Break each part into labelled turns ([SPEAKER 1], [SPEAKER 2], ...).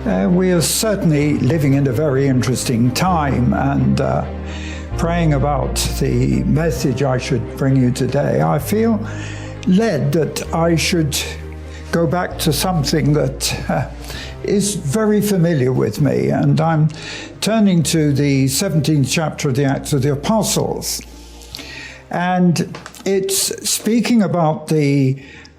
[SPEAKER 1] We are certainly living in a very interesting time, and praying about the message I should bring you today, I feel led that I should go back to something that is very familiar with me, and I'm turning to the 17th chapter of the Acts of the Apostles. And it's speaking about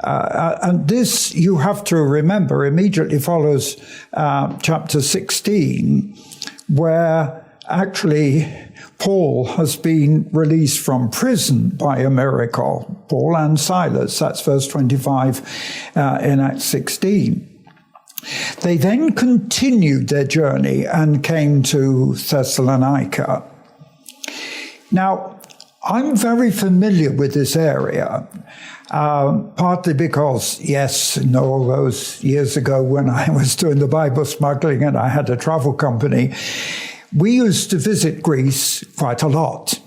[SPEAKER 1] and this, you have to remember, immediately follows chapter 16, where actually Paul has been released from prison by a miracle. Paul and Silas, that's verse 25 in Acts 16. They then continued their journey and came to Thessalonica. Now, I'm very familiar with this area. Partly because, yes, all those years ago when I was doing the Bible smuggling and I had a travel company, we used to visit Greece quite a lot.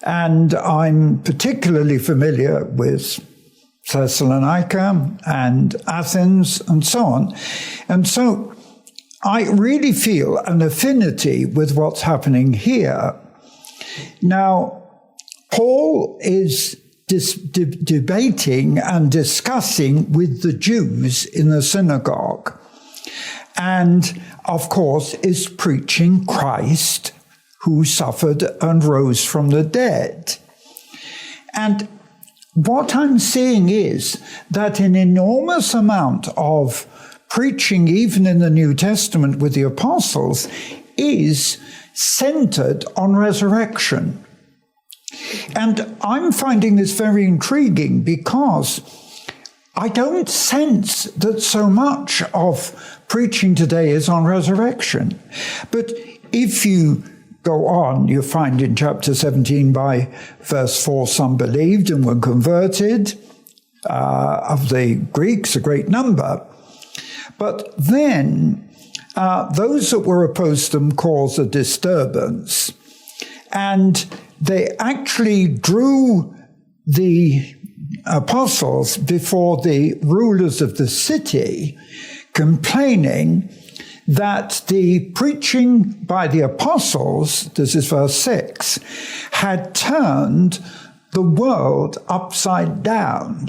[SPEAKER 1] And I'm particularly familiar with Thessalonica and Athens and so on. And so I really feel an affinity with what's happening here. Now, Paul is debating and discussing with the Jews in the synagogue, and of course is preaching Christ who suffered and rose from the dead. And what I'm seeing is that an enormous amount of preaching, even in the New Testament with the apostles, is centered on resurrection. And I'm finding this very intriguing because I don't sense that so much of preaching today is on resurrection. But if you go on, you find in chapter 17 by verse 4, some believed and were converted, of the Greeks, a great number. But then those that were opposed to them caused a disturbance. And they actually drew the apostles before the rulers of the city, complaining that the preaching by the apostles, this is verse 6, had turned the world upside down.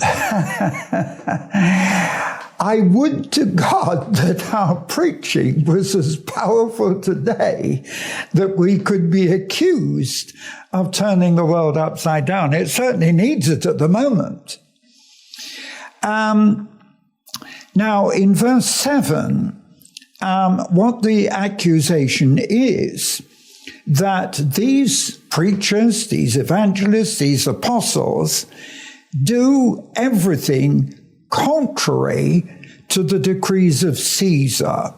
[SPEAKER 1] I would to God that our preaching was as powerful today that we could be accused of turning the world upside down. It certainly needs it at the moment. Now, in verse 7, what the accusation is, that these preachers, these evangelists, these apostles, do everything contrary to the decrees of Caesar.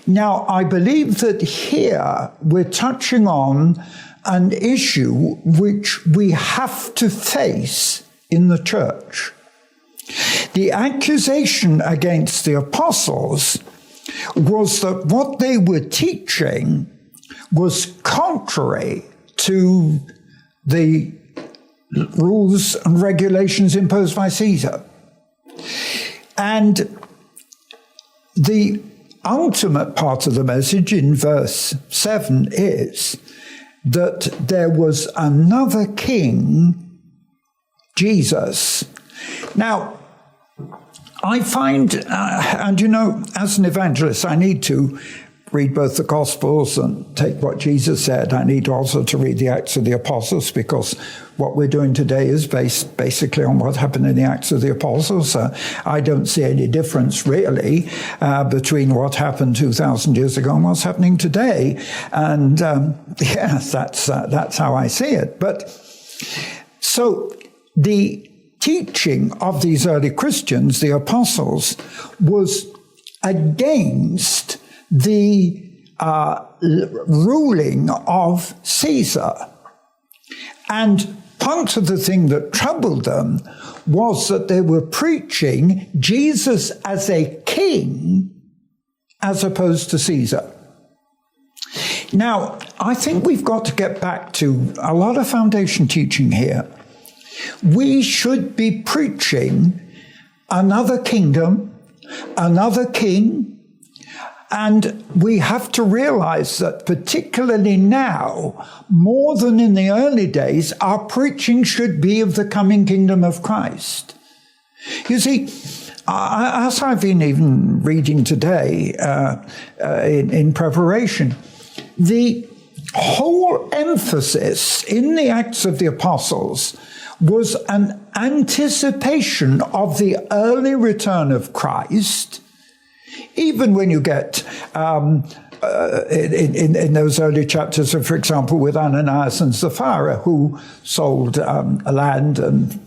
[SPEAKER 1] Now, I believe that here we're touching on an issue which we have to face in the church. The accusation against the apostles was that what they were teaching was contrary to the rules and regulations imposed by Caesar. And the ultimate part of the message in verse 7 is that there was another king, Jesus. Now, I find, and you know, as an evangelist, I need to read both the Gospels and take what Jesus said. I need also to read the Acts of the Apostles, because what we're doing today is based basically on what happened in the Acts of the Apostles. I don't see any difference really between what happened 2,000 years ago and what's happening today. And yes, that's how I see it. But so the teaching of these early Christians, the apostles, was against the ruling of Caesar. And part of the thing that troubled them was that they were preaching Jesus as a king as opposed to Caesar. Now, I think we've got to get back to a lot of foundation teaching here. We should be preaching another kingdom, another king, And we have to realize that particularly now, more than in the early days, our preaching should be of the coming kingdom of Christ. You see, as I've been even reading today in preparation, the whole emphasis in the Acts of the Apostles was an anticipation of the early return of Christ. Even when you get in those early chapters, for example, with Ananias and Sapphira, who sold a land and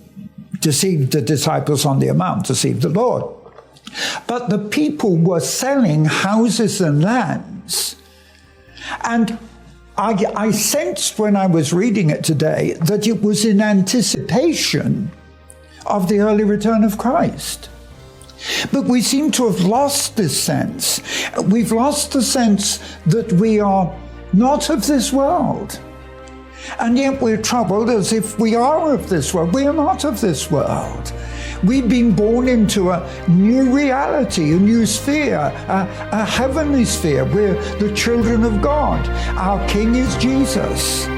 [SPEAKER 1] deceived the disciples on the amount, deceived the Lord. But the people were selling houses and lands. And I sensed when I was reading it today that it was in anticipation of the early return of Christ. But we seem to have lost this sense. We've lost the sense that we are not of this world. And yet we're troubled as if we are of this world. We are not of this world. We've been born into a new reality, a new sphere, a heavenly sphere. We're the children of God. Our King is Jesus.